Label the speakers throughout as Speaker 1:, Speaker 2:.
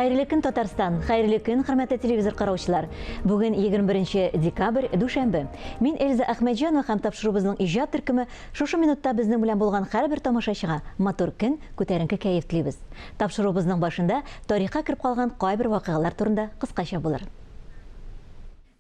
Speaker 1: Хайырлы көн Татарстан, хайырлы көн хөрмәтле телевизор караучылар. Бүген 21 декабрь, дүшәмбе. Мин Эльза Әхмәтҗанова һәм тапшырубызның иҗат төркеме шушы минутта безнең белән булган һәрбер тамашачыга матур көн, күтәренке кәеф телибез. Тапшырубызның башында тарихка кирип калган кайбер вакыйгалар турында кыскача булыр.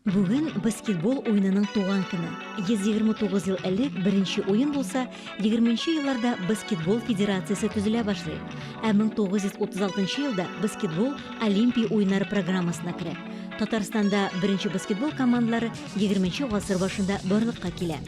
Speaker 1: Бүген баскетбол уйнының туган көне. 129 ел элек беренче уен булса, 20нче елларда баскетбол федерациясе төзелә башлый. Ә 1936 елда баскетбол Олимпия уеннары программасына керә. Татарстанда беренче баскетбол командалары 20нче гасыр башында барлыкка килә.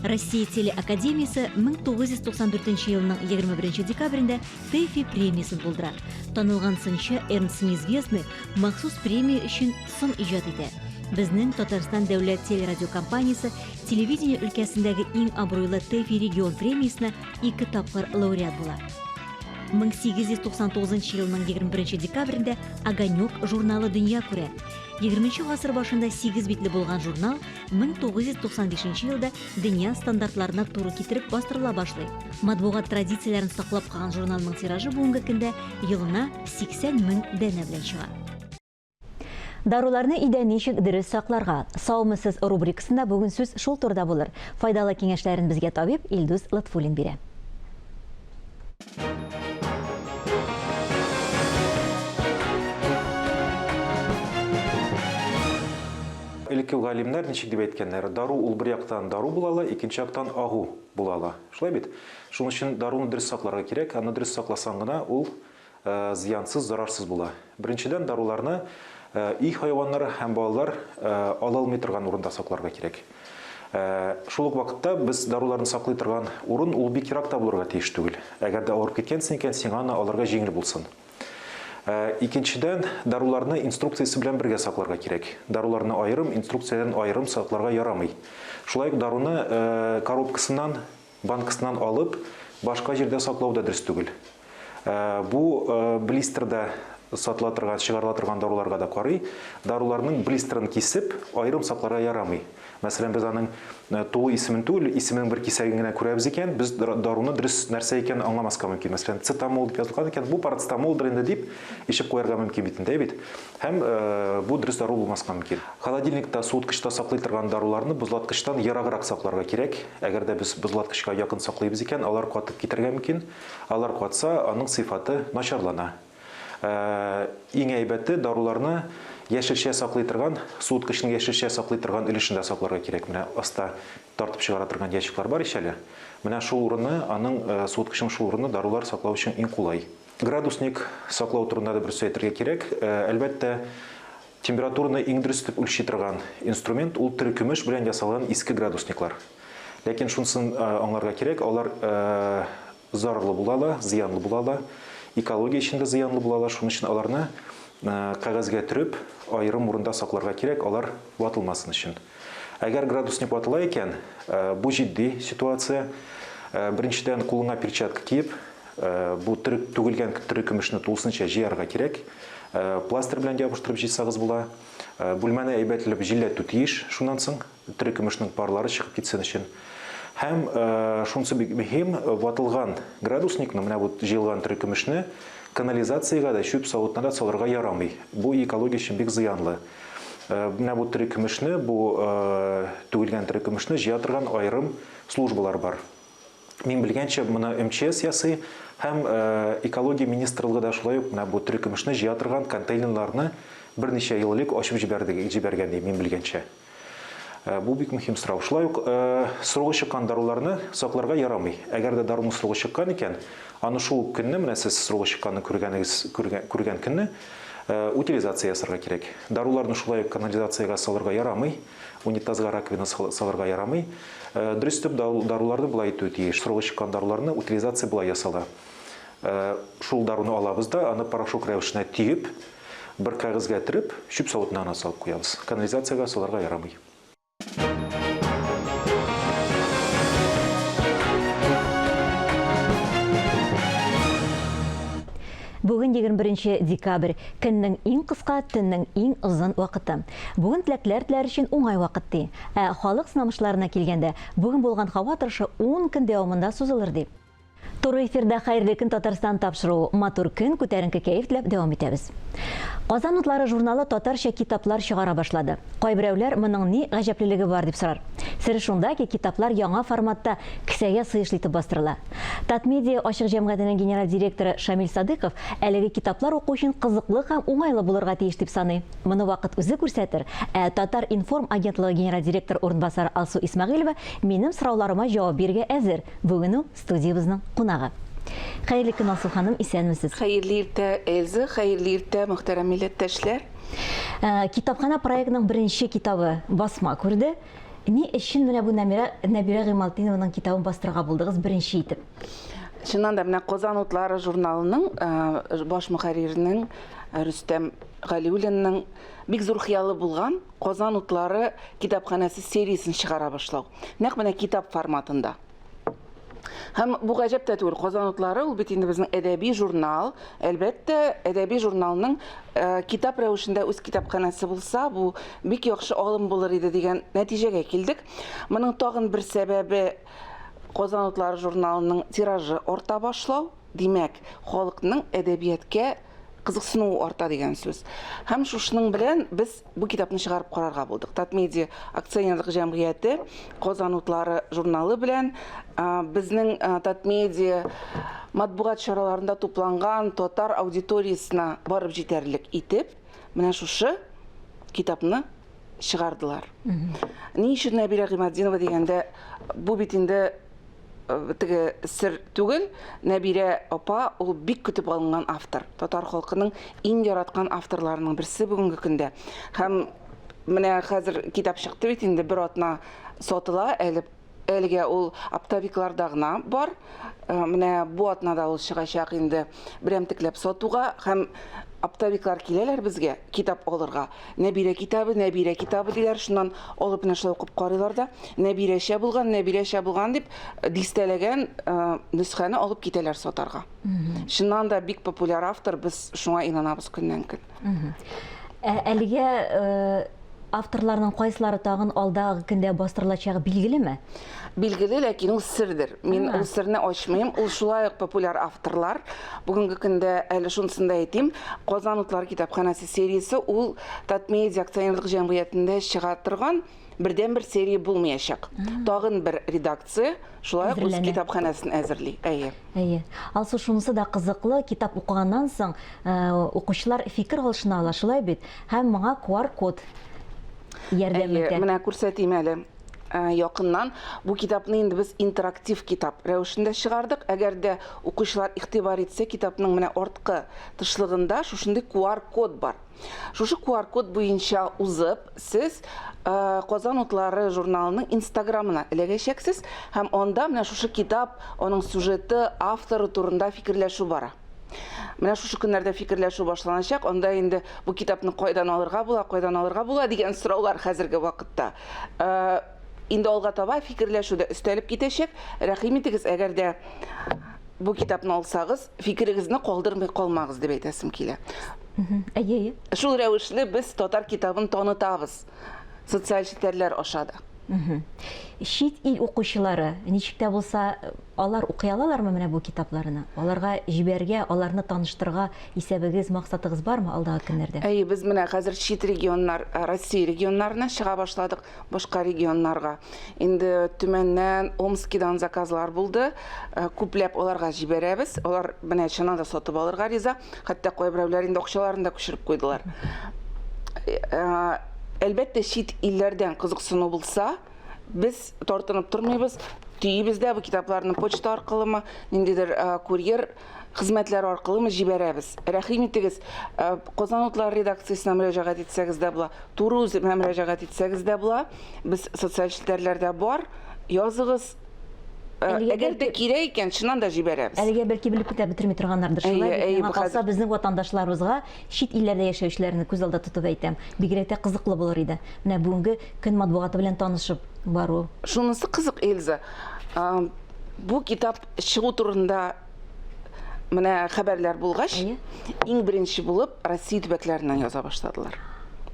Speaker 1: Россия телеакадемиясы 1994 елның 21 декабрендә ТЭФИ премиясын булдыра. Танылган сынчы Эрнст Неизвестный махсус премия өчен сын иҗат итә. Безнең Татарстан дәүләт телерадиокомпаниясе телевидение өлкәсендәге иң абруйлы ТЭФИ регион премиясына 2 тапкыр лауреат була. 1899 елның 21 декабрендә Огонек журналы дөнья күрә. 20нче гасыр башында 8 битле булган журнал 1995 елда дөнья стандартларына туры китереп бастырыла башлый. Матбугат традицияләрен саклап калган журналның тиражы бүгенге көндә елына 80 мең данә белән чыга. Даруларны өйдә ничек дөрес сакларга? Саумысыз рубрикасында бүген сүз шул турыда булыр. Файдалы киңәшләрен безгә табиб Илдус Латфуллин бирә.
Speaker 2: Элекке галимнәр ничек дип әйткәннәр, дару ул бер яктан дару булала, икенче яктан агу булала. Шулай бит? Шуның өчен даруны дөрес сакларга кирәк, аны дөрес сакласаң гына ул зыянсыз, зарарсыз була. Беренчедән даруларны үй хайваннары һәм балалар ала алмый торган урында сакларга кирәк. Шул ук вакытта без даруларны саклый торган урын ул бик еракта булырга тиеш түгел. Әгәр дә авырып киткәнсең икән, сиңа аны алырга җиңел булсын. Икенчедән, даруларны инструкциясе белән бергә сакларга кирәк. Даруларны аерым, инструкциядән аерым сакларга ярамый. Шулай ук даруны коробкасыннан, банкасыннан алып, башка җирдә саклау да дөрес түгел. Бу блистерда сатыла торган, чыгарыла торган даруларга да карый. Даруларның блистерын кисеп, аерым сакларга ярамый. Мәсәлән, без аның тулы исемен түгел, исеменең бер кисәген генә күрәбез икән, без даруны дөрес нәрсә икән аңламаска мөмкин. Мәсәлән, цитамол дип язылган икән, бу парацетамолдыр инде дип ишеп куярга мөмкин бит инде бит. Һәм бу дөрес дару булмаска мөмкин. Холодильникта, суыткычта саклый торган даруларны бузлаткычтан ераграк сакларга кирәк. Әгәр дә без бузлаткычка якын саклыйбыз икән, алар катып китәргә мөмкин. Алар катса, аның сыйфаты начарлана. Иң әйбәте даруларны яшелчә саклый торган, суыткычның яшелчә саклый торган өлешендә сакларга кирәк. Менә аста тартып чыгара торган ящиклар бар ишәле. Менә шул урынны, аның суыткычның шул урынны дарулар саклау өчен иң кулай. Градусник саклау турында да бер сүз әйтергә кирәк. Әлбәттә, температураны иң дөрес итеп үлчи торган инструмент ул тере көмеш белән ясалган иске градусниклар. Ләкин шунысын аңларга кирәк, алар зарарлы булалар, зыянлы булалар, экология өчен дә зыянлы булалар. Шуның өчен аларны кагазга төреп, аерым урында сакларга кирәк, алар ватылмасын өчен. Әгәр градусник ватыла икән, бу җитди ситуация. Беренчедән кулыңа перчатка киеп, бу түгелгән тере көмешне тулысынча җыярга кирәк. Пластир белән ябыштырып җыйсагыз була. Бүлмәне әйбәтләп җилләтү тиеш, шуннан соң тере көмешнең парлары чыгып китсен өчен. Һәм шунысы бик мөһим, ватылган градусникны, менә бу җыелган тере көмешне канализациягә дә чүп савытына да салырга ярамый. Бу экология өчен бик зыянлы. Менә бу тере көмешне, бу түгелгән тере көмешне җыя торган аерым службалар бар. Мин белгәнчә, моны МЧС ясый һәм экология министрлыгы да шулай ук менә бу тере көмешне җыя торган контейнерларны берничә ел элек ачып җибәргән ди, мин белгәнчә. Бу бик мөһим сорау. Шулай ук срогы чыккан даруларны сакларга ярамый. Әгәр дә даруның срогы чыккан икән, аны шул көнне, менә сез срогы чыкканны күргән көнне утилизация ясарга кирәк. Даруларны шулай ук канализациягә салырга ярамый, унитазга, раковина салырга ярамый. Дөрес итеп даруларны булай итү тиеш. Срогы чыккан даруларны утилизация булай ясала. Шул даруны алабыз да, аны порошок рәвешенә тиеп, бер кагазга төреп, чүп савытына салып куябыз. Канализациягә салырга ярамый.
Speaker 1: Бүген 21 декабрь, көннең иң кыска, төннең иң озын вакыты. Бүген теләкләр өчен уңай вакыт ди. Халык сынамышларына килгәндә, бүген булган һава торышы 10 көн дәвамында сузылыр ди. Туры эфирда хәерле көн Татарстан тапшыру матур көн күтәренке кәеф теләп дәвам итәбез. Казан утлары журналы татарча китаплар чыгара башлады. Кайберәүләр моның ни гаҗәплелеге бар дип сорар. Сер шунда ки китаплар яңа форматта кисәгә сыешлы итеп бастырыла. Татмедиа ачык җәмгыятенең генераль директоры Шамил Садыков әлеге китаплар уку өчен кызыклы һәм уңайлы булырга тиеш дип саный. Моны вакыт үзе күрсәтер. Татар информ агентлыгы генераль директор урынбасары Алсу Исмәгыйлова минем сорауларыма җавап бирергә әзер. Бүген ул студиябызның кунагы. Хәерле көн, Алсу ханым, исәнмесез?
Speaker 3: Хәерле иртә, Эльза, хәерле иртә, мөхтәрәм милләттәшләр.
Speaker 1: Китапхана проектның беренче китабы басма күрде. Ни өчен менә бу Нәбирә Гыймалтдинованың китабын бастырырга булдыгыз беренче итеп?
Speaker 3: Чыннан да менә Казан утлары журналының баш мөхәрриренең Рөстәм Галиуллинның бик зур хыялы булган Казан утлары китапханасы сериясын чыгара башлау. Нәкъ менә китап форматында. Һәм бу гаҗәп тә түгел. Казан утлары ул бит инде безнең әдәби журнал. Әлбәттә, әдәби журналның китап рәвешендә үз китапханасы булса, бу бик яхшы алым булыр иде дигән нәтиҗәгә килдек. Моның тагын бер сәбәбе Казан утлары журналының тиражы арта башлау. Димәк, халыкның әдәбиятка кызыксынуы арта дигән сүз. Һәм шушының белән без бу китапны чыгарып карарга булдык. Татмедиа акционерлык җәмгыяте Казан утлары журналы белән безнең Татмедиа матбугат чараларында тупланган татар аудиториясына барып җитәрлек итеп, менә шушы китапны чыгардылар. Ни өчен Нәбирә Гыймалтдинова дигәндә, бу бит инде теге сер түгел. Нәбирә апа ул бик көтеп алынган автор. Татар халкының иң яраткан авторларының берсе бүгенге көндә. Һәм менә хәзер китап чыкты бит инде, бер атна сатыла, әлегә ул оптовикларда гына бар. Менә бу атнада ул чыгачак инде берәмтекләп сатуга, һәм оптовиклар киләләр безгә китап алырга. Нәбирә китабы диләр, шуннан алып менә шулай укып карыйлар да, Нәбирәчә булган дип дистәләгән нөсхәне алып китәләр сатарга. Шуннан да бик популяр автор, без шуңа инанабыз көннән-көн.
Speaker 1: Әлегә авторларның кайсылары тагын алдагы көндә бастырылачагы билгелеме?
Speaker 3: Билгеле, ләкин ул сердер. Мин ул серне ачмыйм. Ул шулай ук популяр авторлар. Бүгенге көндә әле шунысын да әйтим. Казан утлары китапханасы сериясе ул Татмедиа акционерлык җәмгыятендә чыга торган бердән-бер серия булмаячак. Тагын бер редакция шулай ук үз китапханасын әзерли.
Speaker 1: Әйе. Алсу, шунысы да кызыклы, китап укыганнан соң укучылар фикер алышына ала, шулай бит. Һәм моңа QR-код ярдәм итә.
Speaker 3: Менә күрсәтим әле. Якыннан бу китапны инде без интерактив китап рәвешендә чыгардык. Әгәр дә укучылар игътибар итсә, китапның менә арткы тышлыгында шушындый QR-код бар. Шушы QR-код буенча узып, сез Казан утлары журналының Инстаграмына эләгәчәксез, һәм анда менә шушы китап, аның сюжеты, авторы турында фикерләшү бара. Менә шушы көннәрдә фикерләшү башланачак, анда инде бу китапны кайдан алырга була дигән сораулар хәзерге вакытта. Инде алга таба фикерләшүдә өстәлеп китәчәк. Рәхим итегез, әгәр дә бу китапны алсагыз, фикерегезне калдырмый калмагыз дип әйтәсем килә.
Speaker 1: Әйе.
Speaker 3: Шул рәвешле без татар китабын танытабыз социаль челтәрләр аша да.
Speaker 1: Шит ил укучылары ничек тә булса алар укый алалармы менә бу китапларны? Аларга җибәргә, аларны таныштырга исәбегез, максатыгыз бармы алдагы көннәрдә?
Speaker 3: Әйе, без менә хәзер чит регионнар, Россия регионнарына чыга башладык, башка регионнарга. Инде Төмәннән, Омскидан заказлар булды. Күпләп аларга җибәрәбез. Алар менә чыннан да сатып алырга риза. Хәтта кайберәүләр инде акчаларын да күчереп куйдылар. Әлбәттә, чит илләрдән кызыксыну булса, без тартынып тормыйбыз. Төйбез дә бу китапларны почта аркылымы, ниндидер курьер хезмәтләре аркылымы җибәрәбез. Рәхим итегез, Казан утлары редакциясенә мөрәҗәгать итсәгез дә була, туры үземә мөрәҗәгать итсәгез дә була. Без социаль челтәрләрдә бар, языгыз. Әгәр дә кирәк икән, чыннан да җибәрәбез.
Speaker 1: Әлегә бәлки белеп тә бетерми торганнардыр. Шулай бит, калса безнең ватандашларыбызга, чит илләрдә яшәүчеләрне күз алда тотып әйтәм, бигрәк тә кызыклы булыр иде. Менә бүгенге көн матбугаты белән танышып бару.
Speaker 3: Шунысы кызык, Эльза. Бу китап чыгу турында менә хәбәрләр булгач, иң беренче булып Россия төбәкләреннән яза башладылар.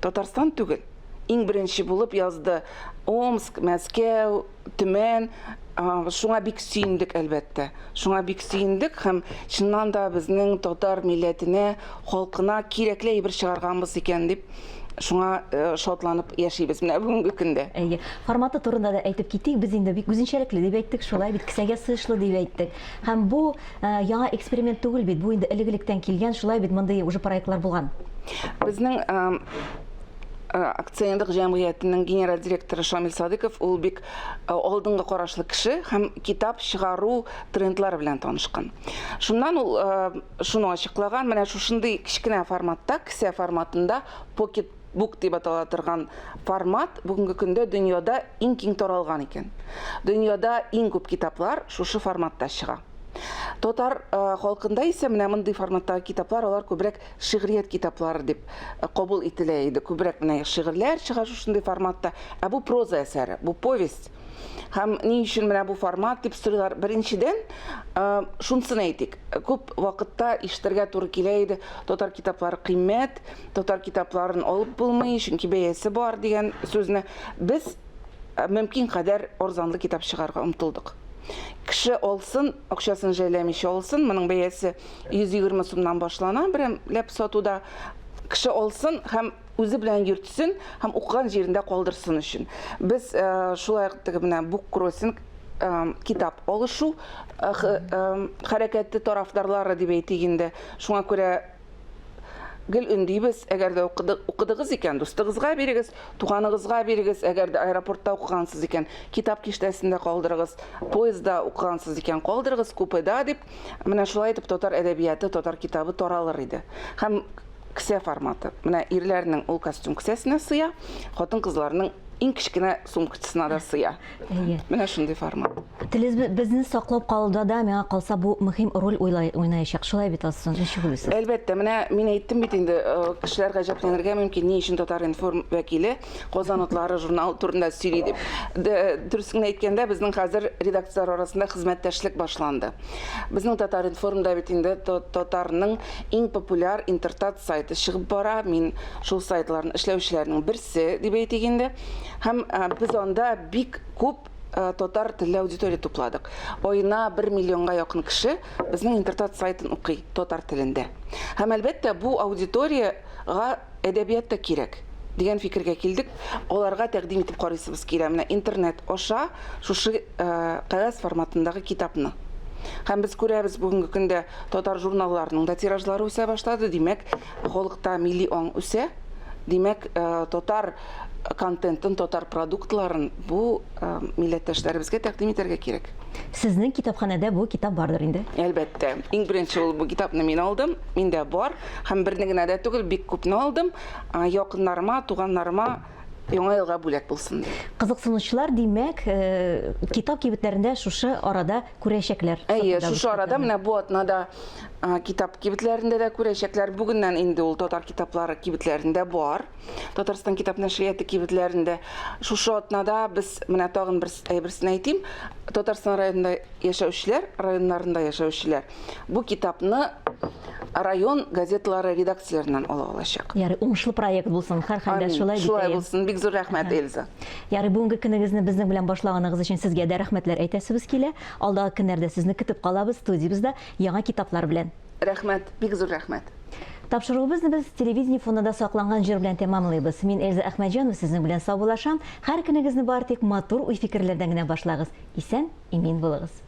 Speaker 3: Татарстан түгел. иң беренче булып язды Омск, Мәскәү, Төмән. Шуңа бик сөендек әлбәттә. Шуңа бик сөендек һәм чыннан да безнең татар милләтенә, халкына кирәкле әйбер чыгарганбыз икән дип шуңа шатланып яшибез менә бүгенге көндә.
Speaker 1: Әйе, форматы турында да әйтеп китик, без инде бик үзенчәлекле дип әйттек, шулай бит кесәгә сыешлы дип әйттек. Һәм бу яңа эксперимент түгел бит, бу инде элек-электән килгән, шулай бит мондый уже проектлар булган.
Speaker 3: Безнең акционерлык җәмгыятенең генераль директоры Шамил Садыков ул бик алдынгы карашлы кеше һәм китап чыгару трендлары белән танышкан. Шуннан ул шуны ачыклаган, менә шушындый кичкенә форматта, кесә форматында pocket book дип атала торган формат бүгенге көндә дөньяда иң киң таралган икән. Дөньяда иң күп китаплар шушы форматта чыга. Татар халкында исә менә мондый форматтагы китаплар алар күбрәк шигърият китаплары дип кабул ителә иде. Күбрәк менә шигырьләр чыга шушындый форматта, ә бу проза әсәре, бу повесть. Һәм ни өчен менә бу формат дип сорыйлар. Беренчедән, шунысын әйтик. Күп вакытта ишетергә туры килә иде. Татар китаплары кыйммәт, татар китапларын алып булмый, чөнки бәясе бар дигән сүзне без мөмкин кадәр арзанлы китап чыгарга омтылдык. Кеше алсын, акчасын жәйләмичә алсын, моның бәясе 120 сумнан башлана, берәмләп сатуда. Кеше алсын һәм үзе белән йөртсен һәм укыган җирендә калдырсын өчен. Без шулай менә бук кроссинг китап алышу хәрәкәте тарафдарлары дип әйтик инде. Шуңа күрә гел өндибез, әгәр дә укыдыгыз икән, дустыгызга бирегез, туганыгызга бирегез, әгәр дә аэропортта укыгансыз икән, китап киштәсендә калдырыгыз, поездда укыгансыз икән, калдырыгыз купеда дип, менә шулай итеп татар әдәбияты, татар китабы таралыр иде. Һәм кесә форматы. Менә ирләрнең ул костюм кесәсенә сыя, хатын-кызларның иң кичкенә сумкасына да сыя. Менә шундый формат.
Speaker 1: Телез безне саклап калуда да миңа калса бу мөһим роль уйнаячак. Шулай бит алсын, ничек уйлыйсыз?
Speaker 3: Әлбәттә, менә мин әйттем бит инде, кешеләр гаҗәпләнергә мөмкин, ни өчен Татар информ вәкиле Казан атлары журнал турында сөйли дип. Дөресен әйткәндә, безнең хәзер редакциялар арасында хезмәттәшлек башланды. Безнең Татар информда бит инде татарның иң популяр интернет сайты чыгып бара. Мин шул сайтларны эшләүчеләрнең берсе дип әйтик инде. Һәм без анда бик күп татар телле аудитория тупладык. Айына 1 миллионга якын кеше безнең интернет сайтын укый татар телендә. Һәм әлбәттә бу аудиторияга әдәбият та кирәк дигән фикергә килдек. Аларга тәкъдим итеп карыйсыбыз килә. Менә интернет аша шушы кагаз форматындагы китапны. Һәм без күрәбез бүгенге көндә татар журналларының да тиражлары үсә башлады. Димәк, халыкта милли аң үсә. Димәк, татар контентын, татар продуктларын бу милләттәшләребезгә тәкъдим итәргә кирәк.
Speaker 1: Сезнең китапханәдә бу китап бардыр инде.
Speaker 3: Әлбәттә. Иң беренче ул бу китапны мин алдым. Миндә бар. Һәм берне генә дә түгел, бик күпне алдым. Якыннарыма, туганнарыма яңа елга бүләк булсын дип.
Speaker 1: Кызыксынучылар, димәк, китап кибетләрендә шушы арада күрәчәкләр.
Speaker 3: Әйе, шушы арада менә бу атнада китап кибетләрендә дә күрәчәкләр. Бүгеннән инде ул татар китаплары кибетләрендә бар. Татарстан китап нәшрияты кибетләрендә. Шушы атнада без менә тагын бер әйберсен әйтим. Татарстан районында яшәүчеләр, районнарында яшәүчеләр бу китапны район газеталары редакцияларыннан ала алачак.
Speaker 1: Ярый, уңышлы проект булсын, һәр хәлдә шулай дип.
Speaker 3: Шулай булсын. Бик зур рәхмәт, Эльза.
Speaker 1: Ярый, бүгенге көнегезне безнең белән башлаганыгыз өчен сезгә дә рәхмәтләр әйтәсебез килә. Алдагы көннәрдә сезне көтеп калабыз студиябызда яңа китаплар белән.
Speaker 3: Рәхмәт, бик зур рәхмәт.
Speaker 1: Тапшыруыбызны без телевидение фонында сакланган җыр белән тәмамлыйбыз. Мин Эльза Әхмәтҗанова сезнең белән саубуллашам. Һәр көнегезне бар тик матур уй-фикерләрдән генә башлагыз. Исән, имин булыгыз.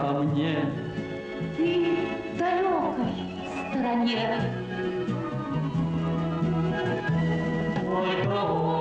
Speaker 4: ко мне.
Speaker 5: Ты в далекой стране.
Speaker 4: Только